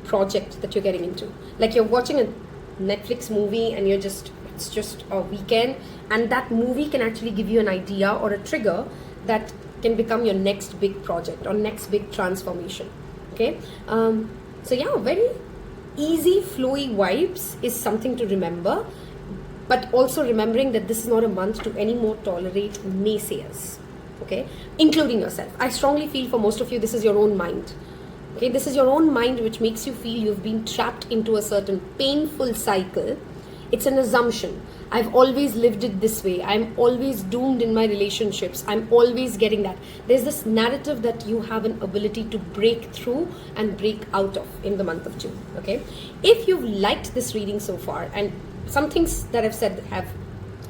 project that you're getting into. Like you're watching a Netflix movie and it's just a weekend, and that movie can actually give you an idea or a trigger that can become your next big project or next big transformation. Okay, so yeah, very easy flowy vibes is something to remember, but also remembering that this is not a month to anymore tolerate naysayers. Okay, including yourself. I strongly feel for most of you, this is your own mind. Okay, this is your own mind which makes you feel you've been trapped into a certain painful cycle. It's an assumption. I've always lived it this way. I'm always doomed in my relationships. I'm always getting that. There's this narrative that you have an ability to break through and break out of in the month of June. Okay. If you've liked this reading so far and some things that I've said have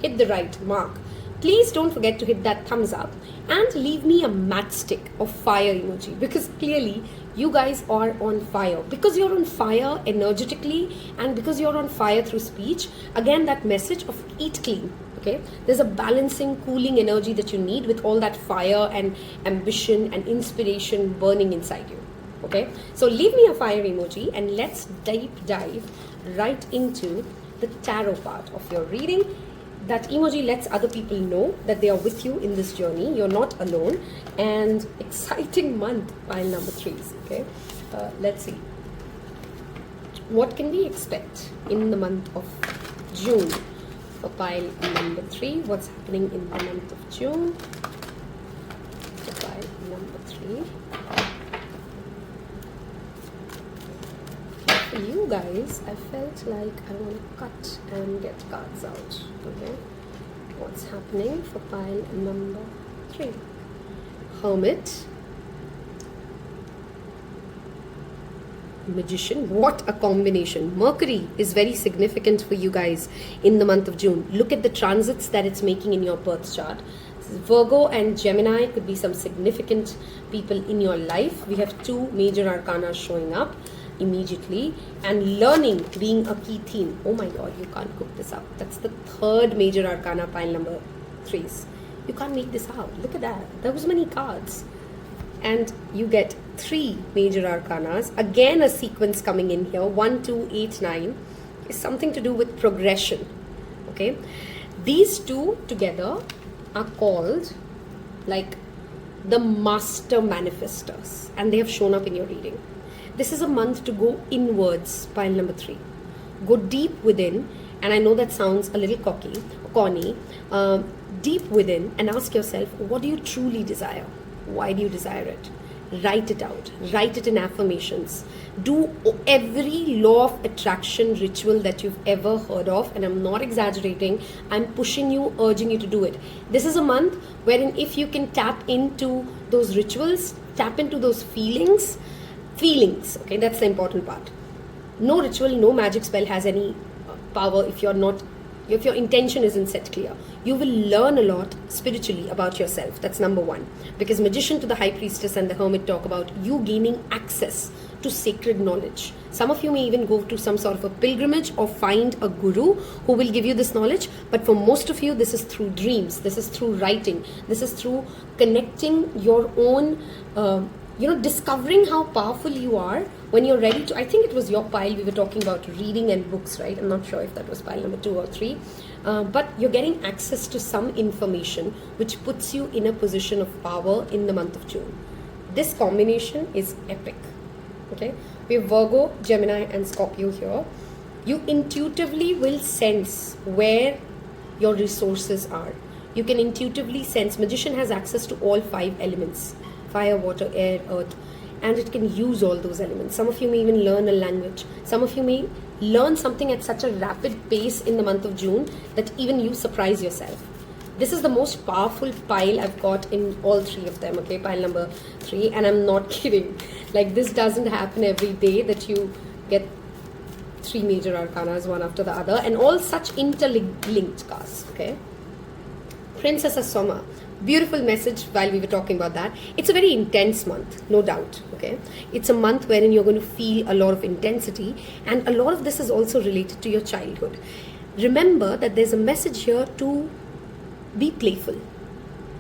hit the right mark, please don't forget to hit that thumbs up and leave me a matchstick of fire emoji, because clearly you guys are on fire. Because you're on fire energetically and because you're on fire through speech, again that message of eat clean. Okay, there's a balancing, cooling energy that you need with all that fire and ambition and inspiration burning inside you. Okay, so leave me a fire emoji and let's deep dive right into the tarot part of your reading. That emoji lets other people know that they are with you in this journey. You're not alone. And exciting month, pile number 3s. Okay, let's see. What can we expect in the month of June for pile number 3? What's happening in the month of June for pile number 3? For you guys, I felt like I want to cut and get cards out. Okay, what's happening for pile number 3? Hermit, Magician. What a combination. Mercury is very significant for you guys in the month of June. Look at the transits that it's making in your birth chart. Virgo and Gemini could be some significant people in your life. We have 2 major arcana showing up immediately, and learning being a key theme. Oh my god, you can't cook this up. That's the 3rd major arcana, pile number 3s. You can't make this out. Look at that. There was many cards. And you get 3 major arcanas. Again, a sequence coming in here. 1, 2, 8, 9 is something to do with progression. Okay. These 2 together are called like the master manifestors, and they have shown up in your reading. This is a month to go inwards, pile number 3. Go deep within, and I know that sounds a little corny, deep within, and ask yourself, what do you truly desire? Why do you desire it? Write it out. Write it in affirmations. Do every law of attraction ritual that you've ever heard of, and I'm not exaggerating. I'm pushing you, urging you to do it. This is a month wherein if you can tap into those rituals, tap into those feelings, okay, that's the important part. No ritual, no magic spell has any power if your intention isn't set clear. You will learn a lot spiritually about yourself. That's number 1. Because Magician to the High Priestess and the Hermit talk about you gaining access to sacred knowledge. Some of you may even go to some sort of a pilgrimage or find a guru who will give you this knowledge. But for most of you, this is through dreams. This is through writing. This is through connecting your own discovering how powerful you are when you're ready to. I think it was your pile we were talking about reading and books, right? I'm not sure if that was pile number 2 or 3. But you're getting access to some information which puts you in a position of power in the month of June. This combination is epic. Okay? We have Virgo, Gemini and Scorpio here. You intuitively will sense where your resources are. You can intuitively sense. Magician has access to all 5 elements. Fire, water, air, earth, and it can use all those elements. Some of you may even learn a language. Some of you may learn something at such a rapid pace in the month of June that even you surprise yourself. This is the most powerful pile I've got in all 3 of them, okay, pile number 3, and I'm not kidding. Like, this doesn't happen every day that you get 3 major arcanas one after the other, and all such interlinked cards, okay. Princess Asoma. Beautiful message while we were talking about that. It's a very intense month, no doubt, okay. It's a month wherein you're going to feel a lot of intensity, and a lot of this is also related to your childhood. Remember that there's a message here to be playful.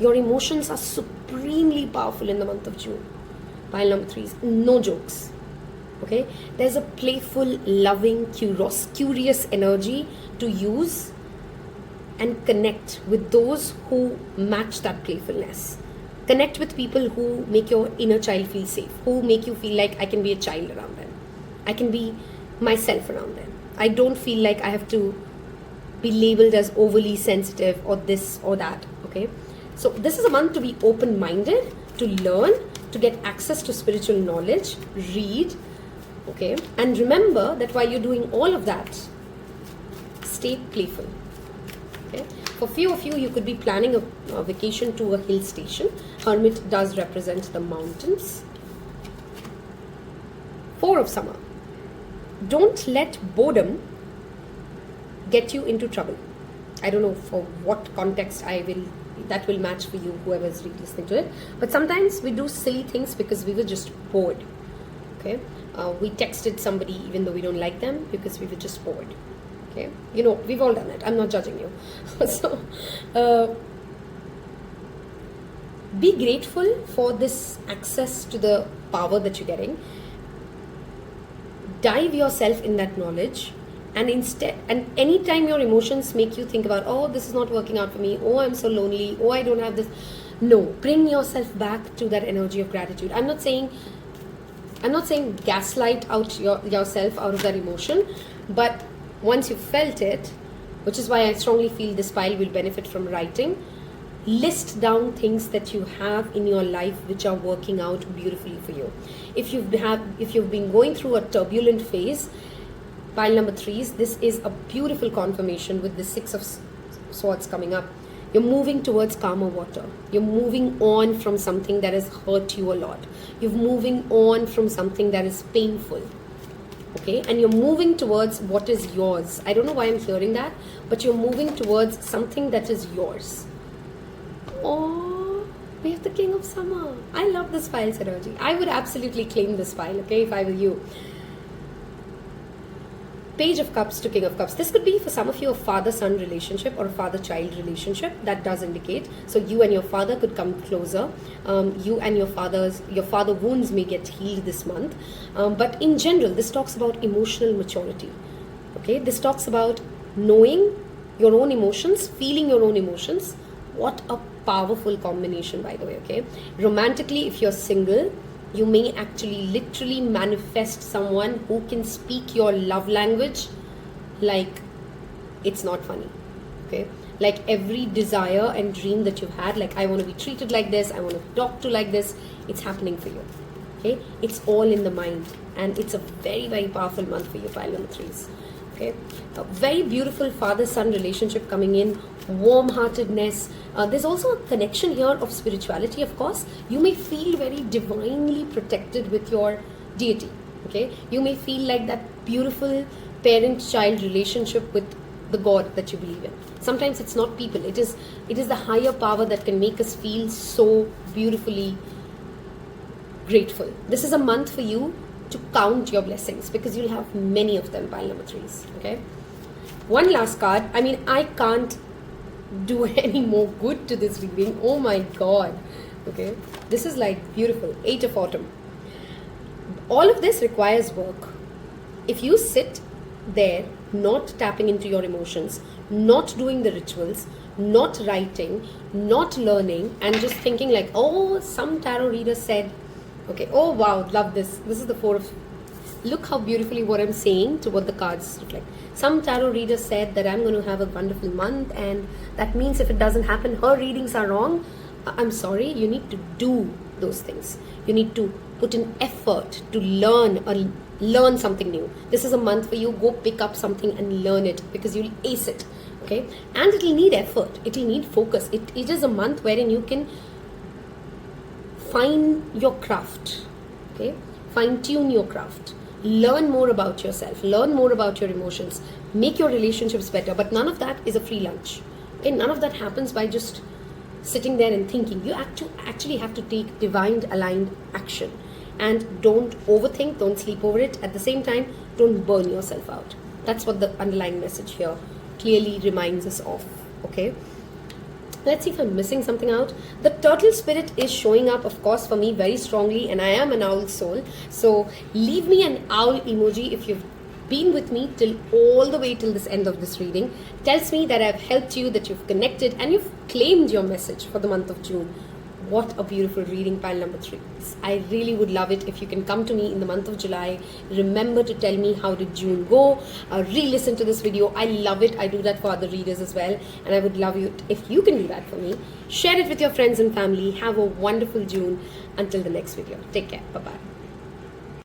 Your emotions are supremely powerful in the month of June. Pile number 3 is no jokes, okay. There's a playful, loving, curious energy to use and connect with those who match that playfulness. Connect with people who make your inner child feel safe, who make you feel like I can be a child around them. I can be myself around them. I don't feel like I have to be labeled as overly sensitive or this or that, okay? So this is a month to be open-minded, to learn, to get access to spiritual knowledge, read, okay? And remember that while you're doing all of that, stay playful. For few of you, you could be planning a vacation to a hill station. Hermit does represent the mountains. 4 of summer. Don't let boredom get you into trouble. I don't know for what context that will match for you, whoever is listening to it. But sometimes we do silly things because we were just bored. Okay, we texted somebody even though we don't like them because we were just bored. Okay, we've all done it. I'm not judging you. So be grateful for this access to the power that you're getting. Dive yourself in that knowledge. And anytime your emotions make you think about, oh, this is not working out for me, oh, I'm so lonely, oh, I don't have this. No, bring yourself back to that energy of gratitude. I'm not saying gaslight out yourself out of that emotion, but once you've felt it, which is why I strongly feel this pile will benefit from writing, list down things that you have in your life which are working out beautifully for you. If you've been going through a turbulent phase, pile number 3s, this is a beautiful confirmation with the 6 of Swords coming up. You're moving towards calmer water. You're moving on from something that has hurt you a lot. You're moving on from something that is painful. Okay, and you're moving towards what is yours. I don't know why I'm hearing that, but you're moving towards something that is yours. Oh, we have the King of Summer. I love this file's energy. I would absolutely claim this file, okay, if I were you. Page of Cups to King of Cups. This could be for some of you a father-son relationship or a father-child relationship. That does indicate. So you and your father could come closer. You and your father wounds may get healed this month. But in general, this talks about emotional maturity. Okay, this talks about knowing your own emotions, feeling your own emotions. What a powerful combination, by the way. Okay, romantically, if you're single, you may actually literally manifest someone who can speak your love language like it's not funny. Okay, like every desire and dream that you've had, like I want to be treated like this, I want to be talked to like this, it's happening for you. Okay, it's all in the mind, and it's a very, very powerful month for you, pile number 3s. Okay, a very beautiful father-son relationship coming in, warm-heartedness. There's also a connection here of spirituality, of course. You may feel very divinely protected with your deity. Okay, you may feel like that beautiful parent-child relationship with the God that you believe in. Sometimes it's not people. It is the higher power that can make us feel so beautifully grateful. This is a month for you to count your blessings because you'll have many of them, pile number 3s. Okay, one last card. I mean, I can't do any more good to this reading. Oh my God. Okay, this is like beautiful. 8 of Autumn. All of this requires work. If you sit there not tapping into your emotions, not doing the rituals, not writing, not learning, and just thinking like, oh, some tarot reader said, okay, oh wow, love this. This is the 4 of... Look how beautifully what I'm saying to what the cards reflect. Some tarot reader said that I'm going to have a wonderful month, and that means if it doesn't happen, her readings are wrong. I'm sorry, you need to do those things. You need to put in effort to learn something new. This is a month for you. Go pick up something and learn it because you'll ace it. Okay, and it'll need effort. It'll need focus. It is a month wherein you can fine your craft. Okay, fine tune your craft. Learn more about yourself, learn more about your emotions, make your relationships better. But none of that is a free lunch. Okay, none of that happens by just sitting there and thinking. You actually have to take divine aligned action. And don't overthink, don't sleep over it. At the same time, don't burn yourself out. That's what the underlying message here clearly reminds us of. Okay, let's see if I'm missing something out. The turtle spirit is showing up, of course, for me very strongly, and I am an owl soul. So leave me an owl emoji if you've been with me all the way till this end of this reading. Tells me that I've helped you, that you've connected, and you've claimed your message for the month of June. What a beautiful reading, pile number 3. I really would love it if you can come to me in the month of July. Remember to tell me how did June go. Re-listen to this video. I love it. I do that for other readers as well. And I would love you if you can do that for me. Share it with your friends and family. Have a wonderful June. Until the next video. Take care. Bye-bye.